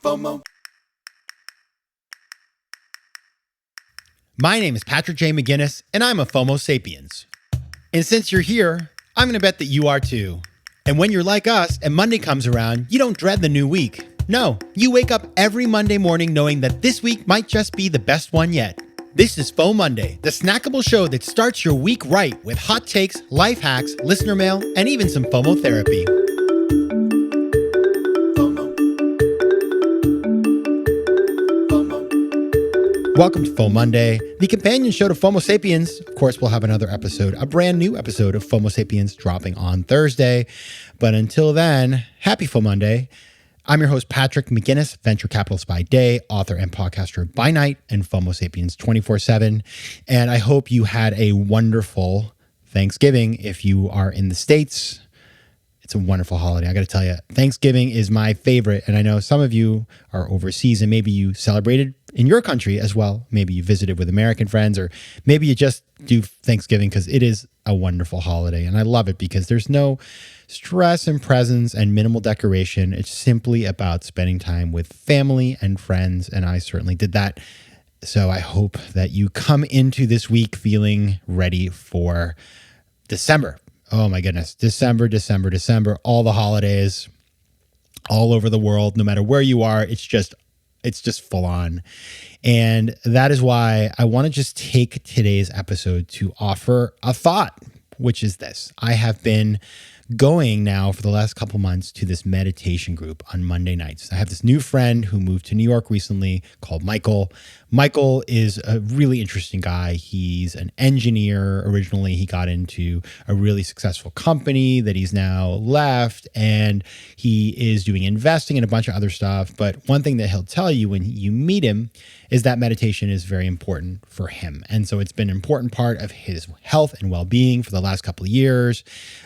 FOMO. My name is Patrick J. McGinnis, and I'm a FOMO Sapiens. And since you're here, I'm going to bet that you are too. And when you're like us and Monday comes around, you don't dread the new week. No, you wake up every Monday morning knowing that this week might just be the best one yet. This is FOMOnday, the snackable show that starts your week right with hot takes, life hacks, listener mail, and even some FOMO therapy. Welcome to FOMOnday, the companion show to FOMO Sapiens. Of course, we'll have another episode, a brand new episode of FOMO Sapiens dropping on Thursday. But until then, happy FOMOnday. I'm your host, Patrick McGinnis, venture capitalist by day, author and podcaster by night, and FOMO Sapiens 24/7. And I hope you had a wonderful Thanksgiving if you are in the States. It's a wonderful holiday. I got to tell you, Thanksgiving is my favorite. And I know some of you are overseas and maybe you celebrated in your country as well. Maybe you visited with American friends, or maybe you just do Thanksgiving because it is a wonderful holiday. And I love it because there's no stress and presents and minimal decoration. It's simply about spending time with family and friends. And I certainly did that. So I hope that you come into this week feeling ready for December. Oh my goodness. December, all the holidays all over the world, no matter where you are, it's just full on. And that is why I want to just take today's episode to offer a thought, which is this. I have been going now for the last couple months to this meditation group on Monday nights. I have this new friend who moved to New York recently called Michael. Michael is a really interesting guy. He's an engineer. Originally, he got into a really successful company that he's now left, and he is doing investing and a bunch of other stuff. But one thing that he'll tell you when you meet him is that meditation is very important for him. And so it's been an important part of his health and well-being for the last couple of years.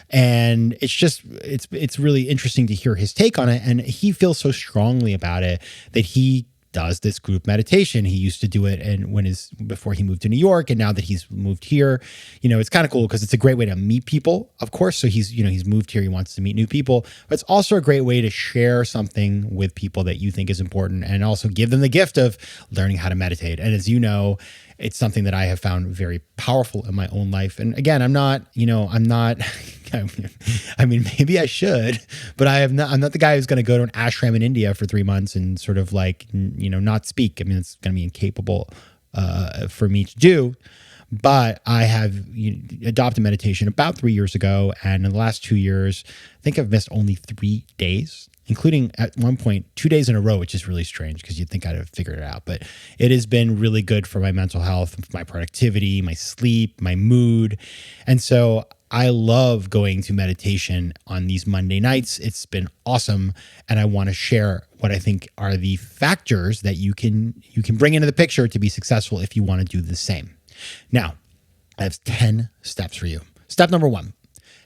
And it's really interesting to hear his take on it. And he feels so strongly about it that he does this group meditation. He used to do it before he moved to New York, and now that he's moved here, it's kind of cool because it's a great way to meet people, of course. So he's moved here, he wants to meet new people, but it's also a great way to share something with people that you think is important and also give them the gift of learning how to meditate. And as you know, it's something that I have found very powerful in my own life. And again, I'm not, I mean, maybe I should, but I'm not the guy who's going to go to an ashram in India for 3 months and sort of not speak. I mean, it's going to be incapable for me to do. But I have adopted meditation about 3 years ago. And in the last 2 years, I think I've missed only 3 days, including at one point 2 days in a row, which is really strange because you'd think I'd have figured it out. But it has been really good for my mental health, my productivity, my sleep, my mood. And so I love going to meditation on these Monday nights. It's been awesome. And I want to share what I think are the factors that you can bring into the picture to be successful if you want to do the same. Now, I have 10 steps for you. Step number 1.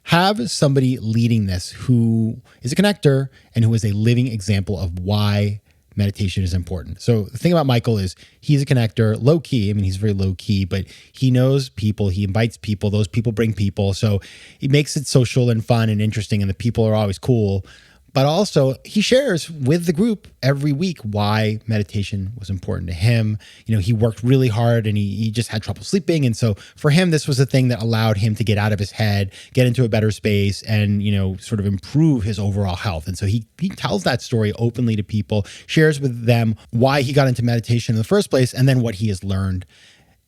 Have somebody leading this who is a connector and who is a living example of why meditation is important. So the thing about Michael is he's a connector, low key. I mean, he's very low key, but he knows people, he invites people, those people bring people. So he makes it social and fun and interesting, and the people are always cool. But also he shares with the group every week why meditation was important to him. He worked really hard and he just had trouble sleeping. And so for him, this was a thing that allowed him to get out of his head, get into a better space, and, sort of improve his overall health. And so he tells that story openly to people, shares with them why he got into meditation in the first place, and then what he has learned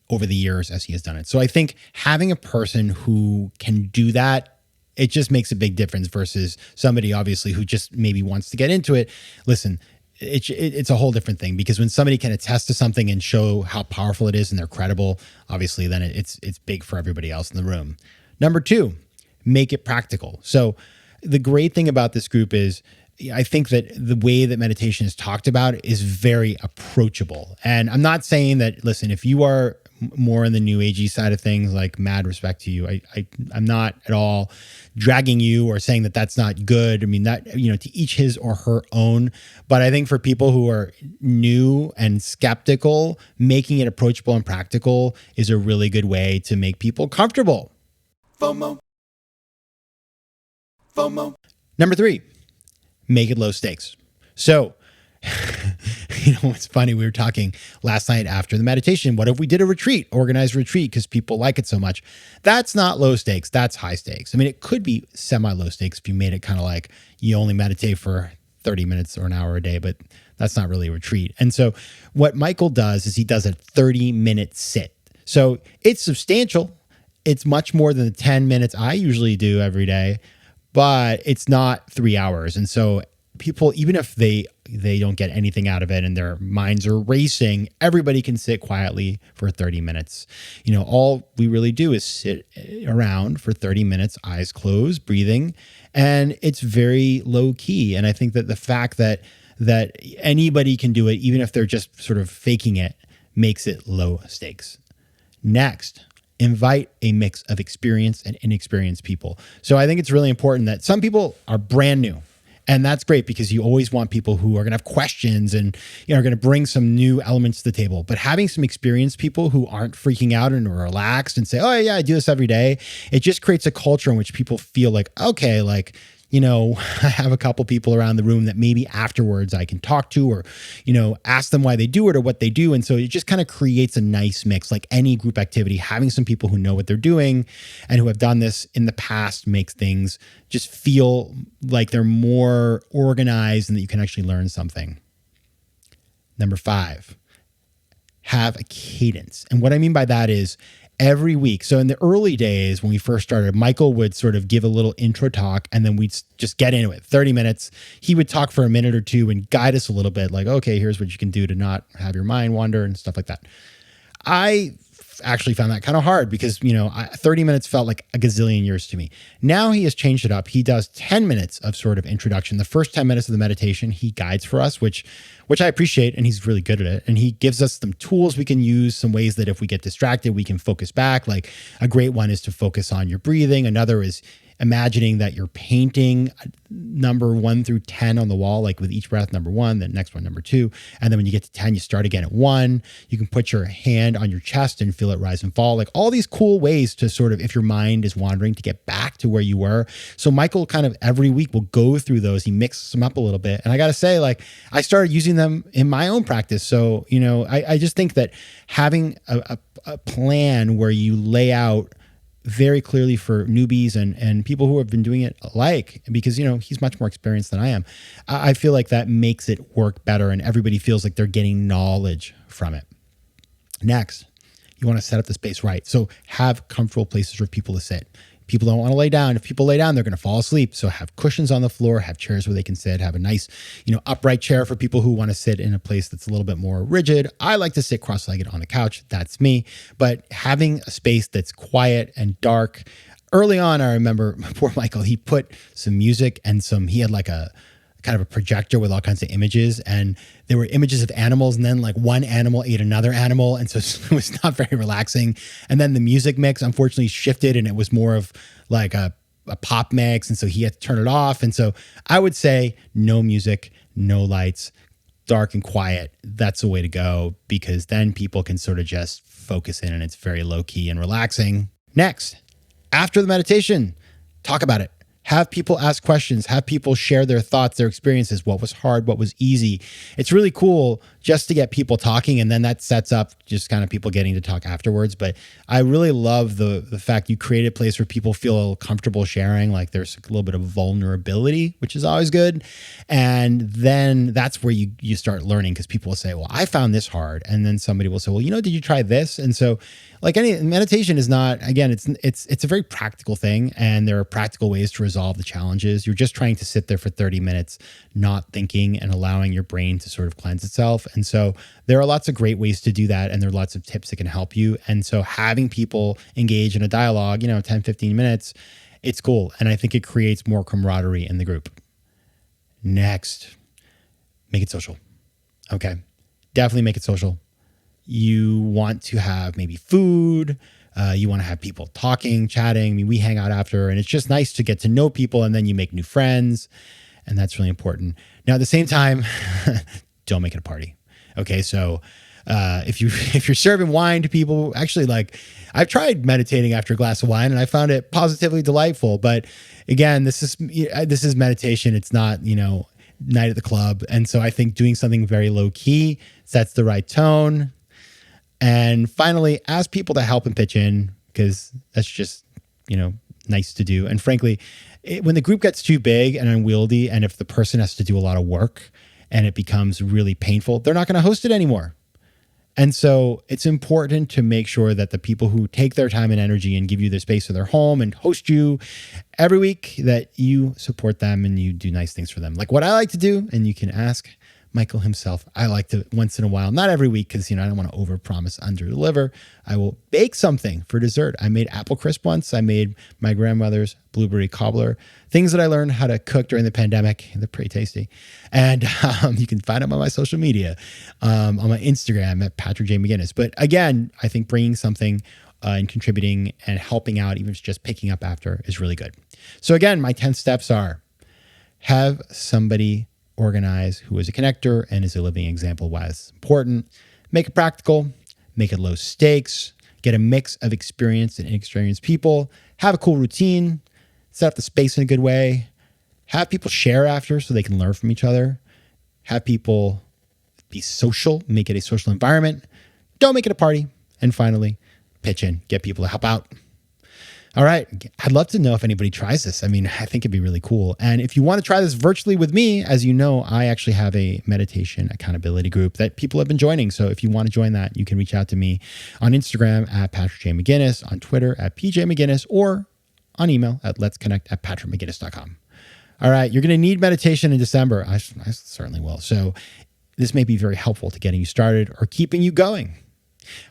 over the years as he has done it. So I think having a person who can do that, it just makes a big difference versus somebody obviously who just maybe wants to get into it. Listen, it's a whole different thing, because when somebody can attest to something and show how powerful it is and they're credible, obviously then it's big for everybody else in the room. Number 2, make it practical. So the great thing about this group is I think that the way that meditation is talked about is very approachable. And I'm not saying that, listen, if you are more in the new agey side of things, like, mad respect to you. I'm not at all dragging you or saying that that's not good. I mean, that, to each his or her own. But I think for people who are new and skeptical, making it approachable and practical is a really good way to make people comfortable. FOMO. Number 3, make it low stakes. So It's funny. We were talking last night after the meditation. What if we did a retreat, organized retreat, because people like it so much? That's not low stakes. That's high stakes. I mean, it could be semi low stakes if you made it kind of like you only meditate for 30 minutes or an hour a day, but that's not really a retreat. And so what Michael does is he does a 30-minute sit. So it's substantial. It's much more than the 10 minutes I usually do every day, but it's not 3 hours. And so people, even if they don't get anything out of it and their minds are racing, everybody can sit quietly for 30 minutes. All we really do is sit around for 30 minutes, eyes closed, breathing, and it's very low key. And I think that the fact that anybody can do it, even if they're just sort of faking it, makes it low stakes. Next, invite a mix of experienced and inexperienced people. So I think it's really important that some people are brand new. And that's great because you always want people who are going to have questions and are going to bring some new elements to the table. But having some experienced people who aren't freaking out and are relaxed and say, oh, yeah, I do this every day, it just creates a culture in which people feel like, okay, like, I have a couple people around the room that maybe afterwards I can talk to or, ask them why they do it or what they do. And so it just kind of creates a nice mix. Like any group activity, having some people who know what they're doing and who have done this in the past makes things just feel like they're more organized and that you can actually learn something. Number 5, have a cadence. And what I mean by that is every week. So in the early days when we first started, Michael would sort of give a little intro talk and then we'd just get into it. 30 minutes. He would talk for a minute or two and guide us a little bit like, okay, here's what you can do to not have your mind wander and stuff like that. I actually found that kind of hard because, 30 minutes felt like a gazillion years to me. Now he has changed it up. He does 10 minutes of sort of introduction. The first 10 minutes of the meditation, he guides for us, which I appreciate, and he's really good at it. And he gives us some tools we can use, some ways that if we get distracted, we can focus back. Like a great one is to focus on your breathing. Another is imagining that you're painting number 1 through 10 on the wall, like with each breath, number 1, the next one, number 2. And then when you get to 10, you start again at 1. You can put your hand on your chest and feel it rise and fall. Like all these cool ways to sort of, if your mind is wandering, to get back to where you were. So Michael kind of every week will go through those. He mixes them up a little bit. And I got to say, like, I started using them in my own practice. So, I just think that having a plan where you lay out very clearly for newbies and people who have been doing it alike, because, he's much more experienced than I am. I feel like that makes it work better and everybody feels like they're getting knowledge from it. Next, you want to set up the space right. So have comfortable places for people to sit. People don't want to lay down. If people lay down, they're going to fall asleep. So have cushions on the floor, have chairs where they can sit, have a nice, upright chair for people who want to sit in a place that's a little bit more rigid. I like to sit cross-legged on a couch. That's me. But having a space that's quiet and dark. Early on, I remember poor Michael, he put some music and he had like a kind of a projector with all kinds of images, and there were images of animals, and then like one animal ate another animal, and so it was not very relaxing. And then the music mix unfortunately shifted, and it was more of like a pop mix, and so he had to turn it off. And so I would say no music, no lights, dark and quiet. That's the way to go, because then people can sort of just focus in and it's very low key and relaxing. Next, after the meditation, talk about it. Have people ask questions, have people share their thoughts, their experiences, what was hard, what was easy. It's really cool just to get people talking, and then that sets up just kind of people getting to talk afterwards. But I really love the fact you create a place where people feel comfortable sharing, like there's a little bit of vulnerability, which is always good. And then that's where you start learning, because people will say, well, I found this hard. And then somebody will say, well, did you try this? And so like any meditation is not, again, it's a very practical thing, and there are practical ways to resolve the challenges. You're just trying to sit there for 30 minutes, not thinking and allowing your brain to sort of cleanse itself. And so there are lots of great ways to do that, and there are lots of tips that can help you. And so having people engage in a dialogue, 10, 15 minutes, it's cool. And I think it creates more camaraderie in the group. Next, make it social. Okay. Definitely make it social. You want to have maybe food. You want to have people talking, chatting. I mean, we hang out after, and it's just nice to get to know people, and then you make new friends, and that's really important. Now, at the same time, don't make it a party. Okay, so if you're serving wine to people, actually, like I've tried meditating after a glass of wine, and I found it positively delightful. But again, this is meditation. It's not night at the club. And so I think doing something very low key sets the right tone. And finally, ask people to help and pitch in, because that's just, nice to do. And frankly, when the group gets too big and unwieldy, and if the person has to do a lot of work and it becomes really painful, they're not going to host it anymore. And so it's important to make sure that the people who take their time and energy and give you their space of their home and host you every week, that you support them and you do nice things for them. Like what I like to do, and you can ask Michael himself, I like to once in a while, not every week, because I don't want to overpromise, underdeliver. I will bake something for dessert. I made apple crisp once. I made my grandmother's blueberry cobbler, things that I learned how to cook during the pandemic. They're pretty tasty. And you can find them on my social media, on my Instagram at Patrick J. McGinnis. But again, I think bringing something and contributing and helping out, even if it's just picking up after, is really good. So again, my 10 steps are: have somebody organize who is a connector and is a living example why it's important. Make it practical, make it low stakes, get a mix of experienced and inexperienced people, have a cool routine, set up the space in a good way, have people share after so they can learn from each other, have people be social, make it a social environment, don't make it a party, and finally, pitch in, get people to help out. All right. I'd love to know if anybody tries this. I think it'd be really cool. And if you want to try this virtually with me, as you know, I actually have a meditation accountability group that people have been joining. So if you want to join that, you can reach out to me on Instagram at Patrick J. McGinnis, on Twitter at PJ McGinnis, or on email at letsconnect@patrickmcginnis.com. All right. You're going to need meditation in December. I certainly will. So this may be very helpful to getting you started or keeping you going.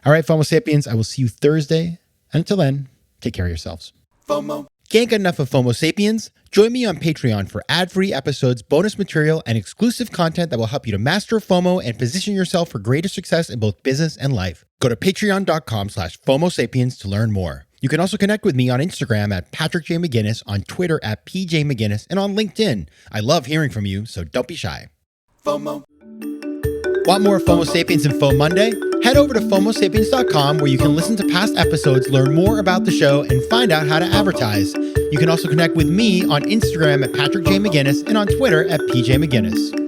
All right, FOMO Sapiens, I will see you Thursday. And until then, take care of yourselves. FOMO. Can't get enough of FOMO Sapiens? Join me on Patreon for ad-free episodes, bonus material, and exclusive content that will help you to master FOMO and position yourself for greater success in both business and life. Go to patreon.com/FOMO Sapiens to learn more. You can also connect with me on Instagram at Patrick J. McGinnis, on Twitter at PJ McGinnis, and on LinkedIn. I love hearing from you, so don't be shy. FOMO. Want more FOMO Sapiens and FOMOnday? Head over to FOMOsapiens.com, where you can listen to past episodes, learn more about the show, and find out how to advertise. You can also connect with me on Instagram at Patrick J. McGinnis and on Twitter at PJ McGinnis.